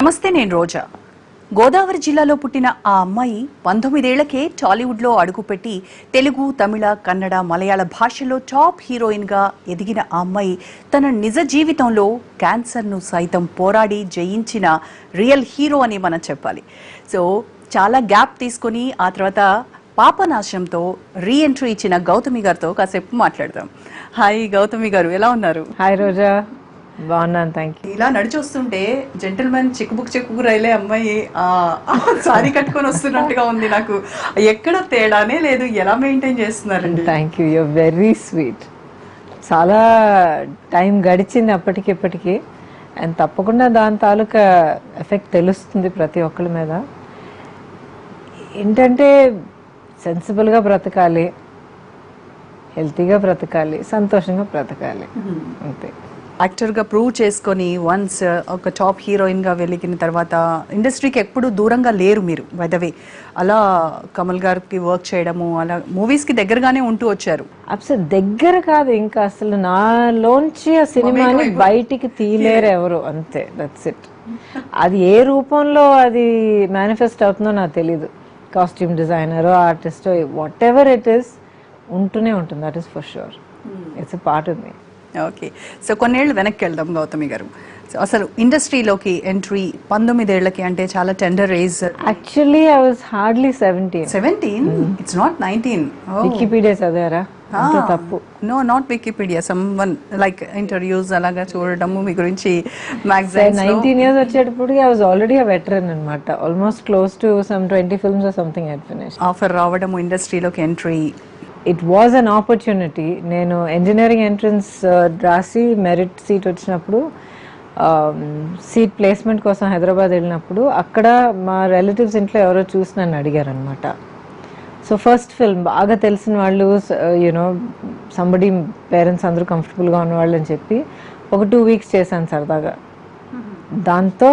నమస్తే, నేను రోజా. గోదావరి జిల్లాలో పుట్టిన ఆ అమ్మాయి 19 ఏళ్లకే టాలీవుడ్లో అడుగుపెట్టి తెలుగు, తమిళ, కన్నడ, మలయాళ భాషల్లో టాప్ హీరోయిన్గా ఎదిగిన ఆ అమ్మాయి తన నిజ జీవితంలో క్యాన్సర్ను సైతం పోరాడి జయించిన రియల్ హీరో అని మనం చెప్పాలి. సో చాలా గ్యాప్ తీసుకొని ఆ తర్వాత పాపనాశంతో రీఎంట్రీ ఇచ్చిన గౌతమి గారితో కాసేపు మాట్లాడదాం. హాయ్ గౌతమి గారు, ఎలా ఉన్నారు? హాయ్ రోజా, బాగున్నాను, థ్యాంక్ యూ. ఇలా నడిచొస్తుంటే జెంటిల్మెన్ చిక్కుబుక్ రైలే అమ్మాయి సారీ కట్టుకొని వస్తున్నట్టుగా ఉంది. నాకు ఎక్కడ తేడానే లేదు. ఎలా మెయింటైన్ చేస్తున్నారండి? Thank you, you're very sweet. చాలా టైం గడిచింది అప్పటికిప్పటికి, అండ్ తప్పకుండా దాని తాలూకా ఎఫెక్ట్ తెలుస్తుంది ప్రతి ఒక్కరి మీద. ఏంటంటే సెన్సిబుల్గా బ్రతకాలి, హెల్తీగా బ్రతకాలి, సంతోషంగా బ్రతకాలి, అంతే. యాక్టర్గా ప్రూవ్ చేసుకొని వన్స్ ఒక టాప్ హీరోయిన్గా వెలిగిన తర్వాత ఇండస్ట్రీకి ఎప్పుడు దూరంగా లేరు మీరు. వై అలా కమల్ గారికి వర్క్ చేయడము, అలా మూవీస్కి దగ్గరగానే ఉంటూ వచ్చారు. అసలు దగ్గర కాదు, ఇంకా అసలు నాలోంచి ఆ సినిమాని బయటికి తీయలేరు ఎవరు, అంతే, దట్స్ ఇట్. అది ఏ రూపంలో అది మేనిఫెస్ట్ అవుతుందో నాకు తెలీదు. కాస్ట్యూమ్ డిజైనరో ఆర్టిస్టో వాట్ ఎవర్ ఇట్ ఈస్ ఉంటూనే ఉంటుంది, that is for sure. It's a part of me. Okay, so కొన్నేళ్ళు వెనక్కి వెళ్దాం గౌతమి గారు. అసలు ఇండస్ట్రీలోకి ఎంట్రీ 19 ఏళ్లకి అంటే చాలా tender age. Actually I was hardly 17. It's not 19. Wikipedia చదివారా? తప్పు. No, not Wikipedia, someone like interviews అలాగా చూడడము మీ గురించి మ్యాగజైన్స్. 19 years వచ్చేటప్పుడు I was already a veteran అనమాట. Almost close to some 20 films or something I had finished. Offer రావడము, ఇండస్ట్రీలోకి entry. It was an opportunity. నేను ఇంజనీరింగ్ ఎంట్రన్స్ రాసి మెరిట్ సీట్ వచ్చినప్పుడు, సీట్ ప్లేస్మెంట్ కోసం హైదరాబాద్ వెళ్ళినప్పుడు అక్కడ మా రిలేటివ్స్ ఇంట్లో ఎవరో చూసి నన్ను అడిగారు అనమాట. సో ఫస్ట్ ఫిల్మ్, బాగా తెలిసిన వాళ్ళు, యూనో సంబడి, పేరెంట్స్ అందరూ కంఫర్టబుల్గా ఉన్నవాళ్ళు అని చెప్పి ఒక 2 weeks చేశాను సరదాగా. దాంతో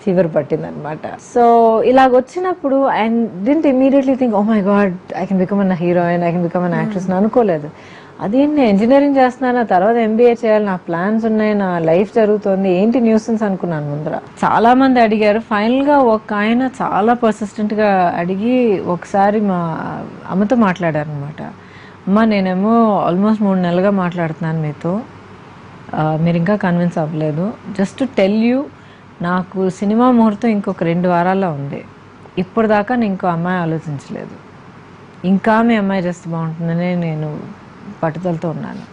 ఫీవర్ పట్టింది అనమాట. సో ఇలాగ వచ్చినప్పుడు I didn't immediately think, oh my God, I can become an heroine, I can become an actress అనుకోలేదు. అదేంటి, నేను ఇంజనీరింగ్ చేస్తున్నాను, ఆ తర్వాత MBA చేయాలి, నా ప్లాన్స్ ఉన్నాయి, నా లైఫ్ జరుగుతుంది, ఏంటి న్యూసెన్స్ అనుకున్నాను ముందర. చాలా మంది అడిగారు. ఫైనల్గా ఒక ఆయన చాలా పర్సిస్టెంట్గా అడిగి ఒకసారి మా అమ్మతో మాట్లాడారు అనమాట. అమ్మ, నేనేమో ఆల్మోస్ట్ 3 నెలలుగా మాట్లాడుతున్నాను మీతో, మీరు ఇంకా కన్విన్స్ అవ్వలేదు. జస్ట్ టు టెల్ యూ, నాకు సినిమా ముహూర్తం ఇంకొక 2 వారాల్లో ఉంది. ఇప్పుడు దాకా నేను ఇంకో అమ్మాయి ఆలోచించలేదు. ఇంకా మీ అమ్మాయి చేస్తే బాగుంటుందని నేను పట్టుదలతో ఉన్నాను.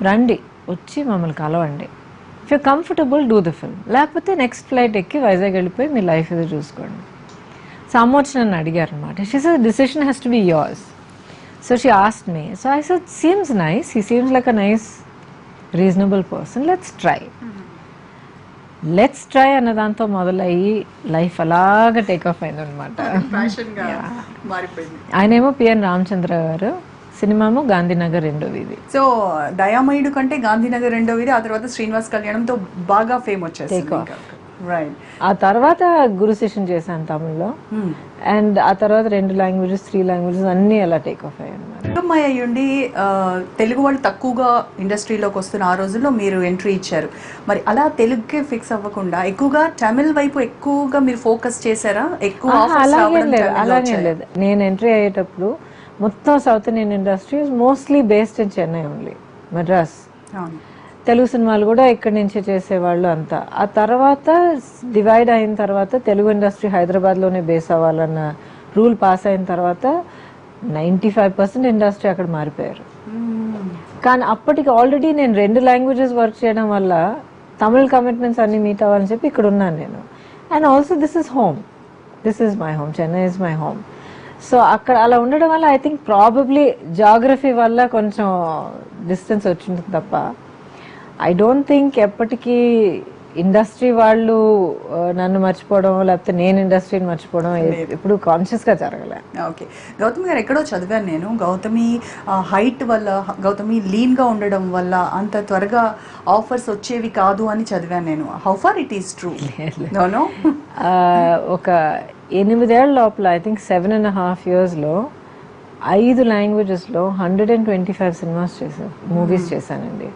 రండి, వచ్చి మమ్మల్ని కలవండి. If you comfortable do the film, లేకపోతే నెక్స్ట్ ఫ్లైట్ ఎక్కి వైజాగ్ వెళ్ళిపోయి మీ లైఫ్ ఏదో చూసుకోండి. సో అమ్మ వచ్చి నన్ను అడిగారు అనమాట. She said decision has to be yours. So she asked me. So I said seems nice, he seems like a nice reasonable person, let's try అన్న దాంతో మొదలయ్యి లైఫ్ అలాగా టేక్ ఆఫ్ అయింది అనమాట. ఆయనేమో పిఎన్ రామచంద్ర గారు, సినిమామో గాంధీనగర్ 2వ వీధి. సో దయామయుడు కంటే గాంధీనగర్ 2వ వీధి, ఆ తర్వాత శ్రీనివాస్ కళ్యాణంతో బాగా ఫేమ్ వచ్చేసింది. రైట్. ఆ తర్వాత గురు శిష్యం చేశాను తమిళ్లో, అండ్ ఆ తర్వాత 2 languages 3 languages అన్నీ అలా టేక్ ఆఫ్ అయ్యాయి. అమ్మాయి అయ్యుండి తెలుగు వాళ్ళు తక్కువగా ఇండస్ట్రీలోకి వస్తున్న ఆ రోజుల్లో మీరు ఎంట్రీ ఇచ్చారు. మరి అలా తెలుగుకే ఫిక్స్ అవ్వకుండా ఎక్కువగా తమిళ్ వైపు ఎక్కువగా మీరు ఫోకస్ చేశారా? ఎక్కువ అలాగే లేదు. నేను ఎంట్రీ అయ్యేటప్పుడు మొత్తం south Indian industry mostly based in Chennai only, Madras. Telugu సినిమాలు కూడా ఇక్కడి నుంచే చేసేవాళ్ళు అంతా. ఆ తర్వాత డివైడ్ అయిన తర్వాత తెలుగు ఇండస్ట్రీ హైదరాబాద్లోనే బేస్ అవ్వాలన్న రూల్ పాస్ అయిన తర్వాత 95% ఇండస్ట్రీ అక్కడ మారిపోయారు. కానీ అప్పటికి ఆల్రెడీ నేను 2 languages వర్క్ చేయడం వల్ల తమిళ్ కమిట్మెంట్స్ అన్ని మీట్ అవ్వాలని చెప్పి ఇక్కడ ఉన్నాను నేను. And also this is home, this is my home, Chennai is my home. So అక్కడ అలా ఉండడం వల్ల ఐ థింక్ ప్రాబబ్లీ జాగ్రఫీ వల్ల కొంచెం డిస్టెన్స్ వచ్చింది తప్ప ఐ డోంట్ థింక్ ఎప్పటికీ ఇండస్ట్రీ వాళ్ళు నన్ను మర్చిపోవడం, లేకపోతే నేను ఇండస్ట్రీని మర్చిపోవడం ఎప్పుడు కాన్షియస్గా జరగలే. ఓకే, గౌతమి గారు ఎక్కడో చదివాను నేను, గౌతమి హైట్ వల్ల, గౌతమి లీన్గా ఉండడం వల్ల అంత త్వరగా ఆఫర్స్ వచ్చేవి కాదు అని చదివాను నేను. How far it is true? No, ఒక 8 ఏళ్ల లోపల ఐ థింక్ 7.5 yearsలో 5 languagesలో 125 సినిమాస్ చేశాను, మూవీస్ చేశానండి.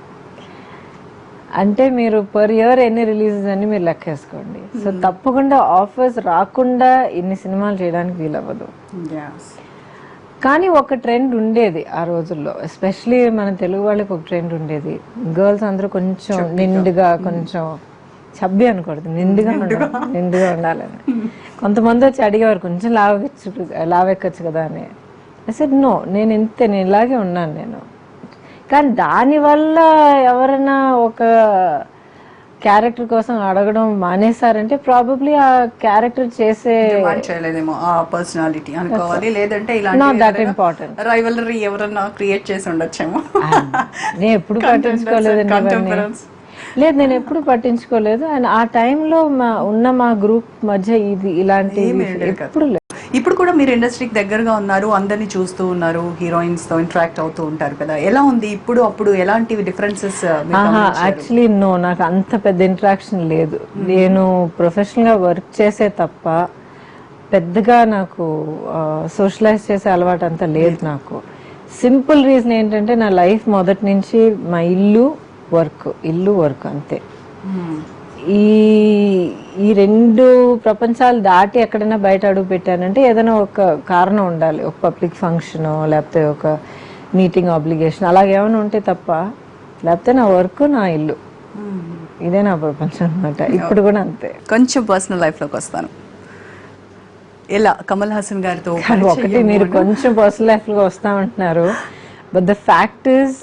అంటే మీరు పర్ ఇయర్ ఎన్ని రిలీజెస్ అని మీరు లెక్కేసుకోండి. సో తప్పకుండా ఆఫర్స్ రాకుండా ఇన్ని సినిమాలు చేయడానికి వీలవ్వదు. కానీ ఒక ట్రెండ్ ఉండేది ఆ రోజుల్లో, ఎస్పెషలీ మన తెలుగు వాళ్ళకి ఒక ట్రెండ్ ఉండేది. గర్ల్స్ అందరూ కొంచెం నిండుగా, కొంచెం చబ్బి అనకూడదు, నిండుగా ఉండాలని. కొంతమంది వచ్చి అడిగేవారు కొంచెం లావెక్కచ్చు కదా అని. అసలు నో, నేను ఇలాగే ఉన్నాను నేను. కానీ దానివల్ల ఎవరైనా ఒక క్యారెక్టర్ కోసం అడగడం మానేసారంటే ప్రాబబ్లీ ఆ క్యారెక్టర్ చేసే చేయలేదేమో, ఆ పర్సనాలిటీ అనుకోవాలి. లేదంటే నాట్ దట్ ఇంపార్టెంట్ రైవలరీ ఎవరన్నా క్రియేట్ చేసి ఉండొచ్చేమో. నేను ఎప్పుడు పట్టించుకోలేదు. లేదు, నేను ఎప్పుడు పట్టించుకోలేదు. అండ్ ఆ టైంలో ఉన్న మా గ్రూప్ మధ్య ఇది ఇలాంటివి ఎప్పుడు లేదు. ఇప్పుడు కూడా మీరు ఇండస్ట్రీకి దగ్గరగా ఉన్నారు, అందరినీ చూస్తూ ఉన్నారు, హీరోయిన్స్ తో ఇంటరాక్ట్ అవుతూ ఉంటారు కదా, ఎలా ఉంది ఇప్పుడు అప్పుడు ఎలాంటి డిఫరెన్సెస్? యాక్చువల్లీ నో, నాకు అంత పెద్ద ఇంటరాక్షన్ లేదు. నేను ప్రొఫెషనల్ గా వర్క్ చేసే తప్ప పెద్దగా నాకు సోషలైజ్ చేసే అలవాటు అంతా లేదు నాకు. సింపుల్ రీజన్ ఏంటంటే నా లైఫ్ మొదటి నుంచి మా ఇల్లు వర్క్ అంతే. ఈ రెండు ప్రపంచాలు దాటి ఎక్కడైనా బయట అడుగు పెట్టానంటే ఏదైనా ఒక కారణం ఉండాలి, ఒక పబ్లిక్ ఫంక్షన్ లేకపోతే ఒక మీటింగ్ ఆబ్లిగేషన్ అలాగేమైనా ఉంటే తప్ప, లేకపోతే నా వర్క్ నా ఇల్లు ఇదే నా ప్రపంచం అనమాట. ఇప్పుడు కూడా అంతే. కొంచెం పర్సనల్ లైఫ్లోకి వస్తాను. ఎలా కమల్ హాసన్ గారితో ఒకటి మీరు కొంచెం పర్సనల్ లైఫ్లో వస్తామంటున్నారు, but the fact is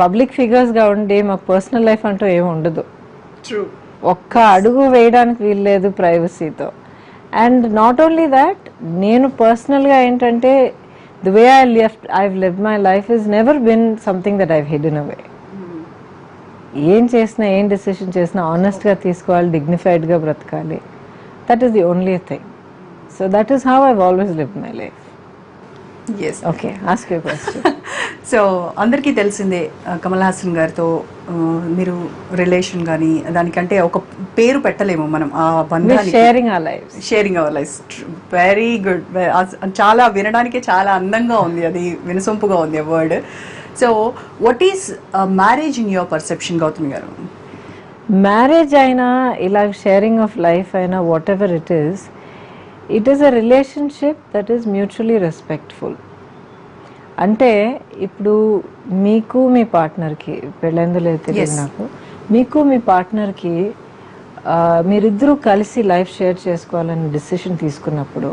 public ఫిగర్స్గా ఉండి మాకు పర్సనల్ లైఫ్ అంటూ ఏమి ఉండదు. ఒక్క అడుగు వేయడానికి వీల్లేదు ప్రైవసీతో. అండ్ నాట్ ఓన్లీ దాట్, నేను పర్సనల్గా ఏంటంటే the way I've lived my life is never been something that I've hidden away. ఏం చేసినా, ఏం డెసిషన్ చేసినా ఆనెస్ట్గా తీసుకోవాలి, డిగ్నిఫైడ్గా బ్రతకాలి. That is the only thing. So that is how I've always lived my life. Yes, okay, ask you question. సో అందరికీ తెలిసిందే కమల్ హాసన్ గారితో మీరు రిలేషన్ కానీ, దానికంటే ఒక పేరు పెట్టలేము మనం ఆ బంధానికి. Sharing our life very good. చాలా వినడానికి చాలా అందంగా ఉంది, అది వినసొంపుగా ఉంది word. So what is marriage in your perception, Gautami గారు? మ్యారేజ్ అయినా ఇలా షేరింగ్ ఆఫ్ లైఫ్ అయినా what ever it is a relationship that is mutually respectful. అంటే ఇప్పుడు మీకు మీ పార్ట్నర్కి పెళ్ళైందో లేదో తెలియదు నాకు, మీకు మీ పార్ట్నర్కి మీరిద్దరూ కలిసి లైఫ్ షేర్ చేసుకోవాలని డిసిషన్ తీసుకున్నప్పుడు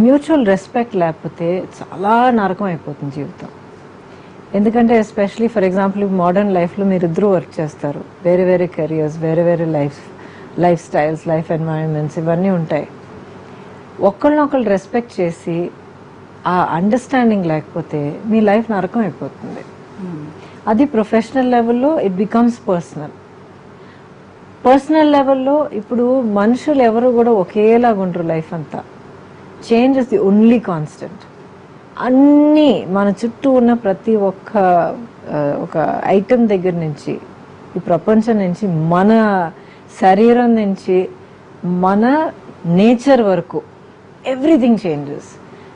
మ్యూచువల్ రెస్పెక్ట్ లేకపోతే చాలా నరకం అయిపోతుంది జీవితం. ఎందుకంటే ఎస్పెషలీ ఫర్ ఎగ్జాంపుల్ మోడర్న్ లైఫ్లో మీరిద్దరూ వర్క్ చేస్తారు, వేరే వేరే కెరియర్స్, వేరే వేరే లైఫ్ స్టైల్స్, లైఫ్ ఎన్వైరన్మెంట్స్ ఇవన్నీ ఉంటాయి. ఒకళ్ళనొకళ్ళు రెస్పెక్ట్ చేసి ఆ అండర్స్టాండింగ్ లేకపోతే మీ లైఫ్ నరకం అయిపోతుంది. అది ప్రొఫెషనల్ లెవెల్లో ఇట్ బికమ్స్ పర్సనల్ లెవెల్లో ఇప్పుడు మనుషులు ఎవరు కూడా ఒకేలాగా ఉండరు లైఫ్ అంతా. Change is the only constant. అన్నీ మన చుట్టూ ఉన్న ప్రతి ఒక ఐటెం దగ్గర నుంచి, ఈ ప్రపంచం నుంచి, మన శరీరం నుంచి, మన నేచర్ వరకు ఎవ్రీథింగ్ చేంజెస్.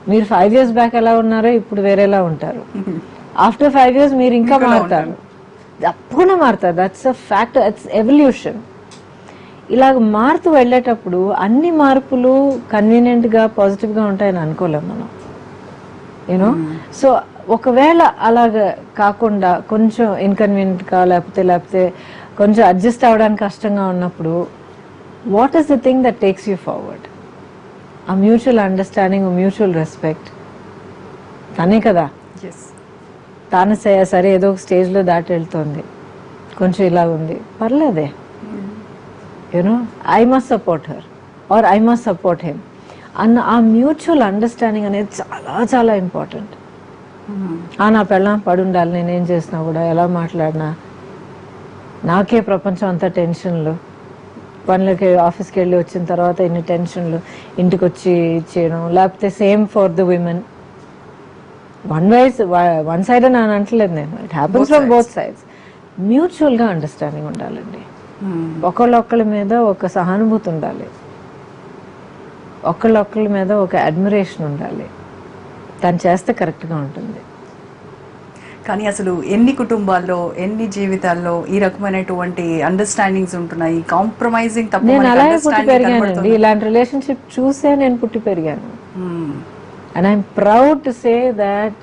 మీరు 5 years బ్యాక్ ఎలా ఉన్నారో ఇప్పుడు వేరేలా ఉంటారు. ఆఫ్టర్ 5 years మీరు ఇంకా మారుతారు, తప్పకుండా మారుతారు. That's a fact, it's evolution. ఇలాగ మారుతూ వెళ్ళేటప్పుడు అన్ని మార్పులు కన్వీనియంట్గా పాజిటివ్గా ఉంటాయని అనుకోలేం మనం, యూనో. సో ఒకవేళ అలాగ కాకుండా కొంచెం ఇన్కన్వీనియంట్గా లేకపోతే కొంచెం అడ్జస్ట్ అవ్వడానికి కష్టంగా ఉన్నప్పుడు what is the thing that takes you forward? ఆ మ్యూచువల్ అండర్స్టాండింగ్, మ్యూచువల్ రెస్పెక్ట్ తనే కదా. తాను సరే ఏదో ఒక స్టేజ్లో దాటి వెళ్తుంది, కొంచెం ఇలా ఉంది, పర్లేదే, you know, I must support her or I must support him అన్న ఆ మ్యూచువల్ అండర్స్టాండింగ్ అనేది చాలా చాలా ఇంపార్టెంట్. నా పెళ్ళాం పడుండాలి, నేనేం చేసినా కూడా, ఎలా మాట్లాడినా నాకే ప్రపంచం అంతా టెన్షన్లు, పనులకి ఆఫీస్కి వెళ్ళి వచ్చిన తర్వాత ఇన్ని టెన్షన్లు, ఇంటికి వచ్చి చేయడం, లేకపోతే same for the women. One side అని అంటలేదు నేను, it happens from both sides. మ్యూచువల్గా అండర్స్టాండింగ్ ఉండాలండి. ఒకళ్ళొక్కళ్ళ మీద ఒక సహానుభూతి ఉండాలి, ఒకళ్ళొక్కళ్ళ మీద ఒక అడ్మిరేషన్ ఉండాలి. తను చేస్తే కరెక్ట్గా ఉంటుంది. కానీ అసలు ఎన్ని కుటుంబాల్లో ఎన్ని జీవితాల్లో ఈ రకమైనటువంటి అండర్స్టాండింగ్స్ ఉంటున్నాయి, కాంప్రమైజింగ్ తప్ప నేను మనకి అలాగే పుట్టి understanding పెరిగానండి. కనబడుతుంది. ఇలాంటి రిలేషన్షిప్ చూసే నేను పుట్టి పెరిగాను. Hmm. And I'm proud to say that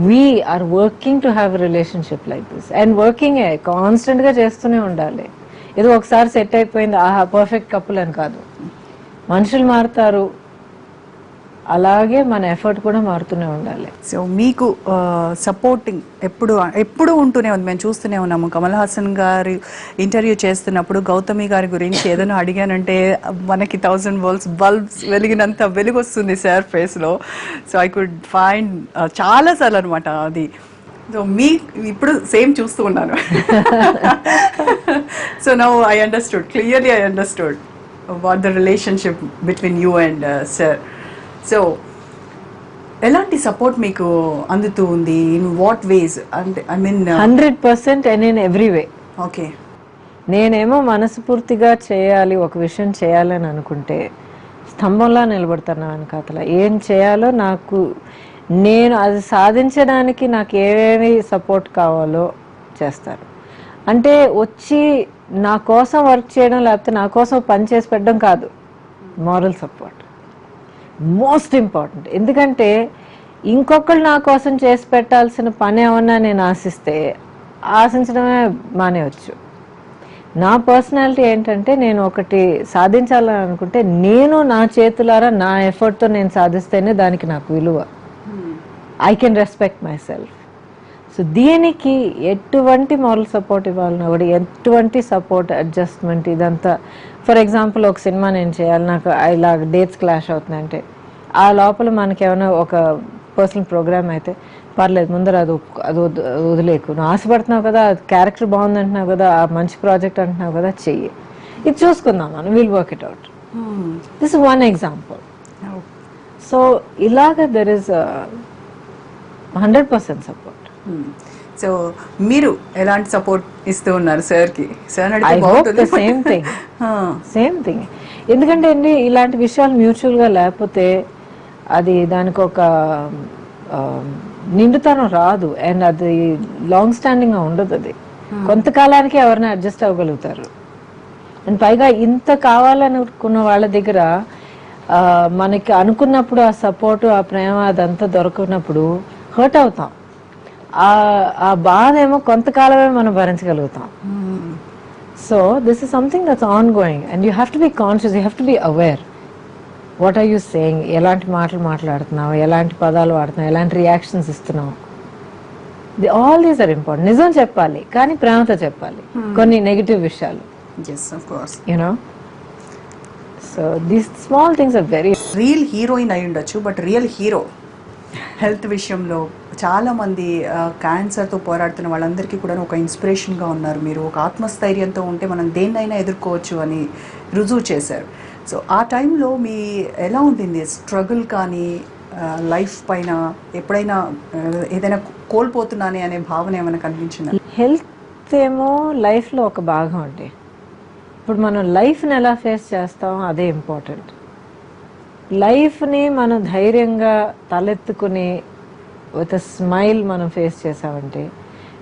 we are working to have a relationship like this. And working constant గా చేస్తూనే ఉండాలి. ఏదో ఒకసారి సెట్ అయిపోయింది ఆహా పర్ఫెక్ట్ కపుల్ అని కాదు. మనుషులు మారుతారు, అలాగే మన ఎఫర్ట్ కూడా మారుతూనే ఉండాలి. సో మీకు సపోర్టింగ్ ఎప్పుడు ఉంటూనే ఉంది. మేము చూస్తూనే ఉన్నాము కమల్ హాసన్ గారి ఇంటర్వ్యూ చేస్తున్నప్పుడు గౌతమి గారి గురించి ఏదైనా అడిగానంటే మనకి 1000 బల్బ్స్ వెలిగినంత వెలుగు వస్తుంది సార్ ఫేస్లో. సో ఐ కుడ్ ఫైండ్ చాలాసార్లు అనమాట అది. సో మీ ఇప్పుడు సేమ్ చూస్తూ ఉన్నాను. So now I understood, clearly I understood what the relationship between you and sir. So ఎలాంటి సపోర్ట్ మీకు అందుతూ ఉంది, ఇన్ వాట్ వేస్? అంటే I mean 100% and in every way. Okay. నేనేమో మనస్ఫూర్తిగా చేయాలి, ఒక విషయం చేయాలని అనుకుంటే స్తంభంలా నిలబడతాను వెనకాతల. ఏం చేయాలో నేను అది సాధించడానికి నాకు ఏమేమి సపోర్ట్ కావాలో చేస్తారు. అంటే వచ్చి నా కోసం వర్క్ చేయడం లేకపోతే నా కోసం పని చేసి పెట్టడం కాదు, మారల్ సపోర్ట్ మోస్ట్ ఇంపార్టెంట్. ఎందుకంటే ఇంకొకళ్ళు నా కోసం చేసి పెట్టాల్సిన పని ఏమన్నా నేను ఆశించడమే మానేవచ్చు. నా పర్సనాలిటీ ఏంటంటే నేను ఒకటి సాధించాలని అనుకుంటే నేను నా చేతులారా నా ఎఫర్ట్తో నేను సాధిస్తేనే దానికి నాకు విలువ. I can respect my self. So దీనికి ఎటువంటి మారల్ సపోర్ట్ ఇవ్వాలన్నా కూడా ఎటువంటి సపోర్ట్ అడ్జస్ట్మెంట్ ఇదంతా. ఫర్ ఎగ్జాంపుల్ ఒక సినిమా నేను చేయాలి, నాకు ఇలా డేట్స్ క్లాష్ అవుతున్నాయంటే ఆ లోపల మనకి ఏమైనా ఒక పర్సనల్ ప్రోగ్రామ్ అయితే పర్లేదు ముందర అది వదిలేకు, నువ్వు ఆశపడుతున్నావు కదా, క్యారెక్టర్ బాగుంది అంటున్నావు కదా, ఆ మంచి ప్రాజెక్ట్ అంటున్నావు కదా, చెయ్యి, ఇది చూసుకుందాం మనం, will work it out. This is one example. So ఇలాగ దెర్ ఇస్ 100% సపోర్ట్. సో మీరు ఎలాంటి సపోర్ట్ ఇస్తూ ఉన్నారు సార్కి? Sir same thing. ఎందుకంటే అండి ఇలాంటి విషయాలు మ్యూచువల్గా లేకపోతే అది దానికి ఒక నిండుతనం రాదు, అండ్ అది లాంగ్ స్టాండింగ్గా ఉండదు. అది కొంతకాలానికి ఎవరైనా అడ్జస్ట్ అవ్వగలుగుతారు. అండ్ పైగా ఇంత కావాలనుకున్న వాళ్ళ దగ్గర మనకి అనుకున్నప్పుడు ఆ సపోర్టు ఆ ప్రేమ అదంతా దొరకనప్పుడు హర్ట్ అవుతాం. ఆ బాధ ఏమో కొంతకాలమే మనం భరించగలుగుతాం. So this is something that's ongoing and you have to be conscious, you have to be aware. What are you saying, ఎలాంటి మాటలు మాట్లాడుతున్నావు, ఎలాంటి పదాలు వాడుతున్నావు, ఎలాంటి రియాక్షన్స్ ఇస్తున్నావు, ఆల్ దీస్ ఆర్ ఇంపార్టెంట్. నిజం చెప్పాలి కానీ ప్రేమతో చెప్పాలి కొన్ని నెగిటివ్ విషయాలు, you know. So these small things are very. Real heroine అయి ఉండొచ్చు, బట్ రియల్ హీరో హెల్త్ విషయంలో చాలామంది క్యాన్సర్తో పోరాడుతున్న వాళ్ళందరికీ కూడా ఒక ఇన్స్పిరేషన్గా ఉన్నారు. మీరు ఒక ఆత్మస్థైర్యంతో ఉంటే మనం దేన్నైనా ఎదుర్కోవచ్చు అని రుజువు చేశారు. సో ఆ టైంలో మీ ఎలా ఉంటుంది స్ట్రగుల్? కానీ లైఫ్ పైన ఎప్పుడైనా ఏదైనా కోల్పోతున్నానే అనే భావన ఏమైనా కనిపించిందా? హెల్త్ ఏమో లైఫ్లో ఒక భాగం అండి. ఇప్పుడు మనం లైఫ్ని ఎలా ఫేస్ చేస్తాం అదే ఇంపార్టెంట్. లైఫ్ని మనం ధైర్యంగా తలెత్తుకుని విత్ అ స్మైల్ మనం ఫేస్ చేసామంటే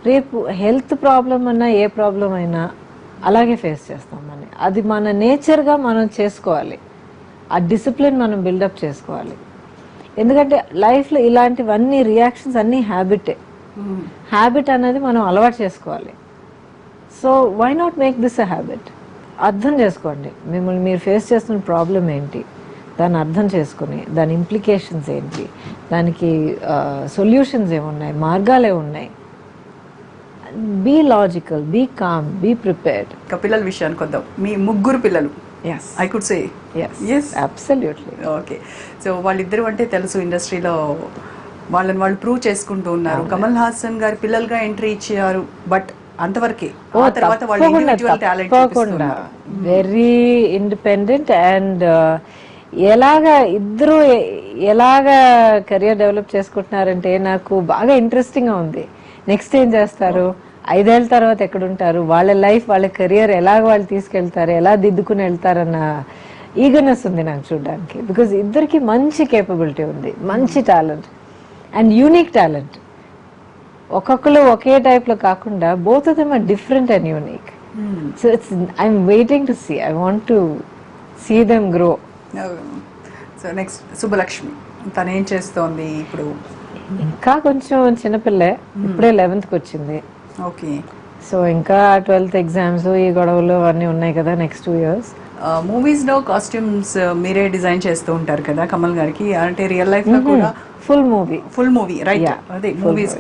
రేపు హెల్త్ ప్రాబ్లం అన్నా ఏ ప్రాబ్లం అయినా అలాగే ఫేస్ చేస్తాం. అది మన నేచర్గా మనం చేసుకోవాలి. ఆ డిసిప్లిన్ మనం బిల్డప్ చేసుకోవాలి. ఎందుకంటే లైఫ్లో ఇలాంటివన్నీ రియాక్షన్స్ అన్నీ హ్యాబిట్ అనేది మనం అలవాటు చేసుకోవాలి. So why not make this a habit? అర్థం చేసుకోండి మిమ్మల్ని మీరు ఫేస్ చేస్తున్న ప్రాబ్లం ఏంటి, దాన్ని అర్థం చేసుకుని దాని ఇంప్లికేషన్స్ ఏంటి, దానికి సొల్యూషన్స్ ఏమున్నాయి, మార్గాలు ఏమున్నాయి. Be logical, be calm, be prepared. పిల్లల విషయానికి వద్దాం. మీ ముగ్గురు పిల్లలు, I could say absolutely. Okay. So వాళ్ళిద్దరు అంటే తెలుసు ఇండస్ట్రీలో వాళ్ళని వాళ్ళు ప్రూవ్ చేసుకుంటూ ఉన్నారు. కమల్ హాసన్ గారి పిల్లలుగా ఎంట్రీ ఇచ్చారు, బట్ అంతవరకే. ఆ తర్వాత వాళ్ళు ఇండివిడ్యువల్ టాలెంట్ చూపిస్తున్నారు. వెరీ ఇండిపెండెంట్ అండ్ ఇద్దరు ఎలాగా కెరియర్ డెవలప్ చేసుకుంటున్నారంటే నాకు బాగా ఇంట్రెస్టింగ్గా ఉంది. నెక్స్ట్ ఏం చేస్తారు, 5 ఏళ్ళ తర్వాత ఎక్కడుంటారు, వాళ్ళ లైఫ్ వాళ్ళ కెరియర్ ఎలాగ వాళ్ళు తీసుకెళ్తారు, ఎలా దిద్దుకుని వెళ్తారన్న ఈగర్నెస్ ఉంది నాకు చూడడానికి. బికాజ్ ఇద్దరికి మంచి కేపబిలిటీ ఉంది, మంచి టాలెంట్ అండ్ యూనిక్ టాలెంట్. ఒక్కొక్కరు ఒకే టైప్ లో కాకుండా both of them are different and unique. So it's I'm waiting to see, I want to see them grow. So next Subbalakshmi, తను ఏం చేస్తోంది ఇప్పుడు? ఇంకా కొంచెం చిన్నపిల్లే, ఇప్పుడే 11th వచ్చింది. ఓకే. సో ఇంకా 12th ఎగ్జామ్స్, ఈ గొడవలు అవన్నీ ఉన్నాయి కదా నెక్స్ట్ 2 years. మూవీస్లో కాస్ట్యూమ్స్ మీరే డిజైన్ చేస్తూ ఉంటారు కదా కమల్ గారికి, అంటే రియల్ లైఫ్లో కూడా? Full movie right. Yeah, అదే full మూవీస్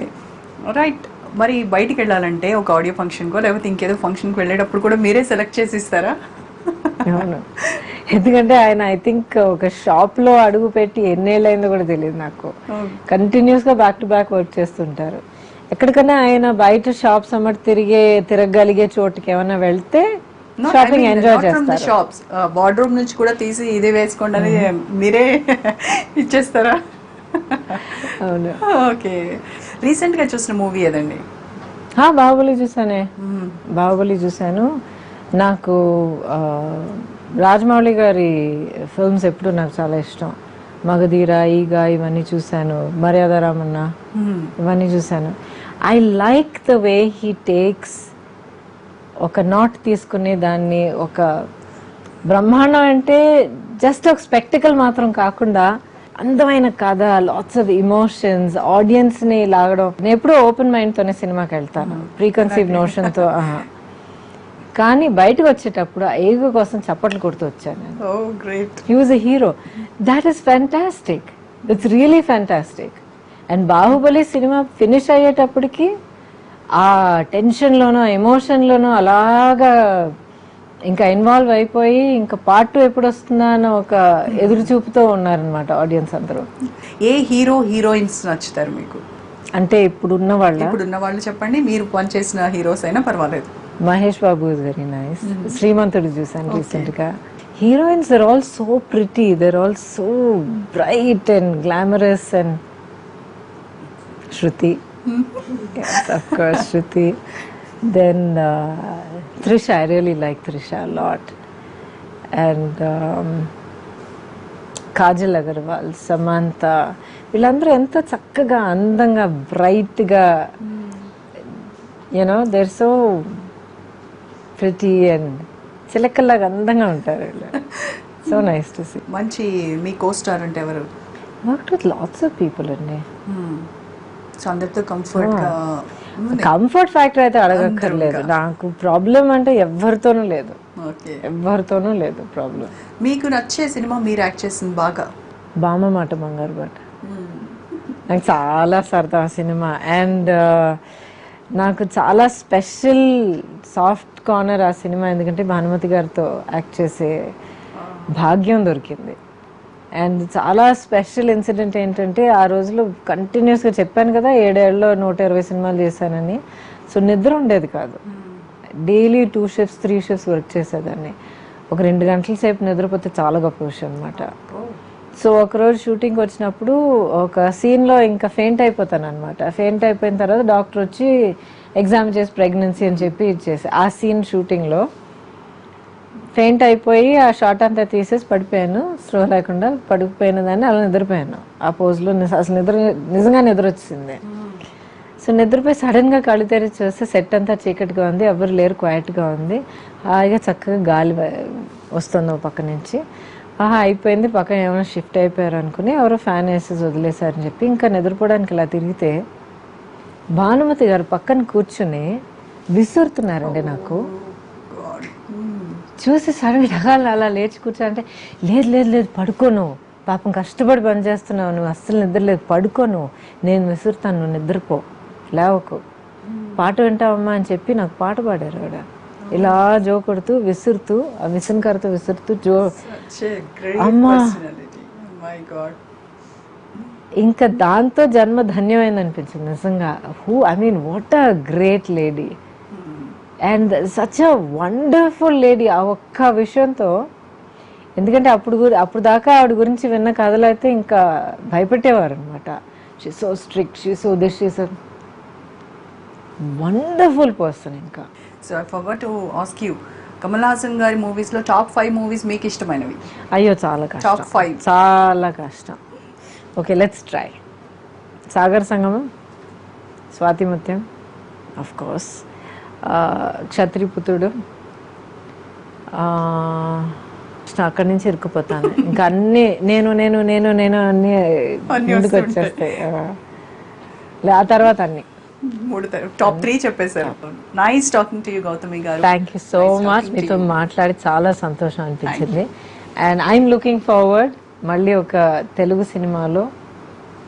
రైట్. మరి బయటికి వెళ్ళాలంటే ఒక ఆడియో ఫంక్షన్కో లేకపోతే ఇంకేదో ఫంక్షన్కి వెళ్ళేటప్పుడు కూడా మీరే సెలెక్ట్ చేసి ఇస్తారా? అవును, ఎందుకంటే ఆయన ఐ థింక్ ఒక షాప్ లో అడుగు పెట్టి ఎన్నేళ్ళైందో కూడా తెలియదు నాకు. కంటిన్యూస్ గా బ్యాక్ టు బ్యాక్ వర్క్ చేస్తుంటారు. ఎక్కడికైనా ఆయన బయట షాప్స్ అమ్మటి తిరగగలిగే చోటుకి ఏమైనా వెళ్తే షాపింగ్ ఎంజాయ్ చేస్తారు. షాప్స్ వార్డ్రోబ్ నుంచి కూడా తీసి ఇదే వేసుకోండి అని మీరే ఇచ్చేస్తారా? అవును. ఓకే. రీసెంట్ గా చూసిన మూవీ ఏదండి? బాహుబలి చూసానే. బాహుబలి చూసాను. నాకు రాజమౌళి గారి ఫిల్మ్స్ ఎప్పుడు నాకు చాలా ఇష్టం. మగధీర, ఈగ ఇవన్నీ చూశాను. మర్యాద రామన్న ఇవన్నీ చూశాను. I like the way he takes ఒక నాట్ తీసుకుని దాన్ని ఒక బ్రహ్మాండం అంటే జస్ట్ ఒక స్పెక్టికల్ మాత్రం కాకుండా అందమైన కథ, లాట్స్ ఆఫ్ ఇమోషన్స్, ఆడియన్స్ ని లాగడం. నేను ఎప్పుడూ ఓపెన్ మైండ్ తోనే సినిమాకి వెళ్తాను, ప్రీకన్సీవ్ నోషన్ తో. కానీ బయటకు వచ్చేటప్పుడు ఆ ఏగో కోసం చప్పట్లు కొడుతూ వచ్చాను. He was a hero. That is fantastic. It's really fantastic. And Baahubali cinema finish అయ్యేటప్పటికి ఆ టెన్షన్లోనో ఎమోషన్లోనో అలాగా ఇంకా ఇన్వాల్వ్ అయిపోయి ఇంకా పార్ట్ 2 ఎప్పుడు వస్తుందా అని ఒక ఎదురు చూపుతూ ఉన్నారనమాట ఆడియన్స్ అందరూ. ఏ హీరో హీరోయిన్స్ నచ్చుతారు మీకు? అంటే ఇప్పుడున్న వాళ్ళు చెప్పండి, మీరు పనిచేసిన హీరోస్ అయినా పర్వాలేదు. Mahesh Babu is very nice. Srimanthudu చూసాను రీసెంట్ గా. Heroines are all so pretty, they're all so bright and glamorous. And Shruti, of course, Shruti. Then Trisha, I really like Trisha a lot. And Kajal Agarwal, Samantha, వీళ్ళందరూ ఎంత చక్కగా అందంగా బ్రైట్గా, you know they're so pretty and చిలకల్లాగా అందంగా ఉంటారు వీళ్ళు. So nice to see. మంచి మీ కోస్టార్ అంటే ఎవరు? Worked with lots of people అండి. సో అందరితో కంఫర్ట్ ఫ్యాక్టర్ అయితే అడగక్కర్లేదు. నాకు ప్రాబ్లం అంటే ఎవరితోనూ లేదు, ఎవరితోనూ లేదు ప్రాబ్లం. మీకు నచ్చే సినిమా, మీరు యాక్ట్ చేసింది బాగా? బామ్మ మాట బంగారు బాట. నాకు చాలా సరదా సినిమా. అండ్ నాకు చాలా స్పెషల్ సాఫ్ట్ కార్నర్ ఆ సినిమా, ఎందుకంటే భానుమతి గారితో యాక్ట్ చేసే భాగ్యం దొరికింది. అండ్ చాలా స్పెషల్ ఇన్సిడెంట్ ఏంటంటే, ఆ రోజులో కంటిన్యూస్గా చెప్పాను కదా 7 ఏళ్ళలో 120 సినిమాలు చేశానని. సో నిద్ర ఉండేది కాదు. డైలీ 2 shifts 3 shifts వర్క్ చేసేదాన్ని. ఒక 2 గంటల సేపు నిద్రపోతే చాలా గొప్ప విషయం అనమాట. సో ఒకరోజు షూటింగ్కి వచ్చినప్పుడు ఒక సీన్లో ఇంకా ఫెయింట్ అయిపోతాను అనమాట. ఫెయింట్ అయిపోయిన తర్వాత డాక్టర్ వచ్చి ఎగ్జామ్ చేసి ప్రెగ్నెన్సీ అని చెప్పి ఇచ్చేసి, ఆ సీన్ షూటింగ్లో ఫెయింట్ అయిపోయి ఆ షార్ట్ అంతా తీసేసి పడిపోయాను. స్లో లేకుండా పడిపోయిన దాన్ని అలా నిద్రపోయాను ఆ పోజ్లో. అసలు నిజంగా నిద్ర వచ్చింది. సో నిద్రపోయి సడన్గా కళ్ళు తెరిచి చూస్తే సెట్ అంతా చీకటిగా ఉంది, ఎవరు లేరు, క్వైట్గా ఉంది. హాయిగా చక్కగా గాలి వస్తుంది ఒక పక్క నుంచి. అయిపోయింది, పక్కన ఏమైనా షిఫ్ట్ అయిపోయారు అనుకుని ఎవరో ఫ్యాన్ వేసేసి వదిలేశారని చెప్పి ఇంకా నిద్రపోవడానికి ఇలా తిరిగితే భానుమతి గారు పక్కన కూర్చుని విసురుతున్నారండి. నాకు చూసి సడన్గా అలా లేచి కూర్చోంటే, లేదు లేదు లేదు పడుకోను, పాపం కష్టపడి పని చేస్తున్నావు, నువ్వు అస్సలు నిద్ర లేదు, పడుకోను, నేను విసురుతాను, నువ్వు నిద్రపో, లేవకు, పాట వింటావమ్మా అని చెప్పి నాకు పాట పాడారు ఆవిడ. ఇలా జో కొడుతూ విసురుతూ, ఆ విసునకరతో విసురుతూ జో. అమ్మా, ఇంకా దాంతో జన్మ ధన్యమైంది అనిపించింది నిజంగా. What a great lady and such a wonderful lady. ఆ ఒక్క విషయంతో, ఎందుకంటే అప్పుడు దాకా ఆవిడ గురించి విన్న కథలు అయితే ఇంకా భయపెట్టేవారు అనమాట. She so strict, she so this, she so wonderful person. ఇంకా so I forgot to ask you, Kamal Haasan గారి మూవీస్లో టాప్ 5 మూవీస్ మీకు ఇష్టమైనవి? అయ్యో చాలా కష్టం. టాప్ 5 చాలా కష్టం. Okay, let's try. Sagar Sangamam, Swathi Muthyam of course, క్షత్రిపుత్రుడు, అక్కడి నుంచి ఇరుక్కుపోతాను. ఇంకా అన్నీ నేను నేను నేను నేను అన్నీ ముందుకు వచ్చేస్తాయి. ఆ తర్వాత అన్నీ. 3 టాప్ 3 చెప్పేశారు. Nice talking to you Gautami గారు. Thank you so much. మీతో మాట్లాడి చాలా సంతోషం అనిపించింది. అండ్ ఐఎమ్ లుకింగ్ ఫార్వర్డ్ మళ్ళీ ఒక తెలుగు సినిమాలో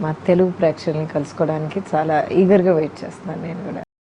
మా తెలుగు ప్రేక్షకుల్ని కలుసుకోవడానికి చాలా ఈగర్గా వెయిట్ చేస్తున్నాను నేను కూడా.